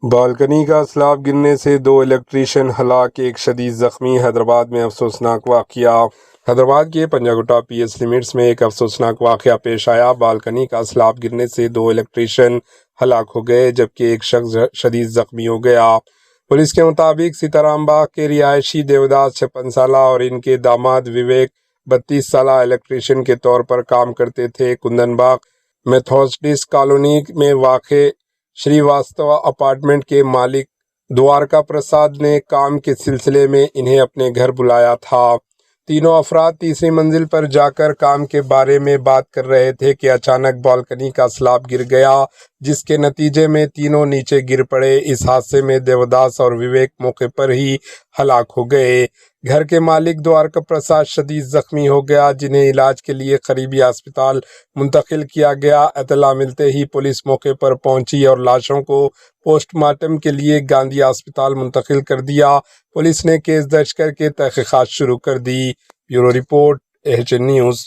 Balcony کا اسلاب گرنے سے 2 الیکٹریشین ہلاک، ایک شدید زخمی۔ حیدرآباد میں افسوسناک واقعہ۔ حیدرآباد کے پنجاگٹا پی ایس لمٹس میں ایک افسوسناک واقعہ پیش آیا۔ بالکنی کا اسلاب گرنے سے 2 الیکٹریشین ہلاک ہو گئے جبکہ ایک شخص شدید زخمی ہو گیا۔ پولیس کے مطابق سیتارام باغ کے رہائشی دیوداس 56 سالہ اور ان کے داماد وویک 32 سالہ الیکٹریشین کے طور پر کام کرتے تھے۔ کندن باغ میتھوسٹسٹ کالونی میں واقع شری واستوا اپارٹمنٹ کے مالک دوارکا پرساد نے کام کے سلسلے میں انہیں اپنے گھر بلایا تھا۔ تینوں افراد تیسری منزل پر جا کر کام کے بارے میں بات کر رہے تھے کہ اچانک بالکنی کا اسلاب گر گیا، جس کے نتیجے میں تینوں نیچے گر پڑے۔ اس حادثے میں دیوداس اور وویک موقع پر ہی ہلاک ہو گئے۔ گھر کے مالک دوارکا پرساد شدید زخمی ہو گیا، جنہیں علاج کے لیے قریبی ہسپتال منتقل کیا گیا۔ اطلاع ملتے ہی پولیس موقع پر پہنچی اور لاشوں کو پوسٹ مارٹم کے لیے گاندھی ہسپتال منتقل کر دیا۔ پولیس نے کیس درج کر کے تحقیقات شروع کر دی۔ Bureau report, AHN news.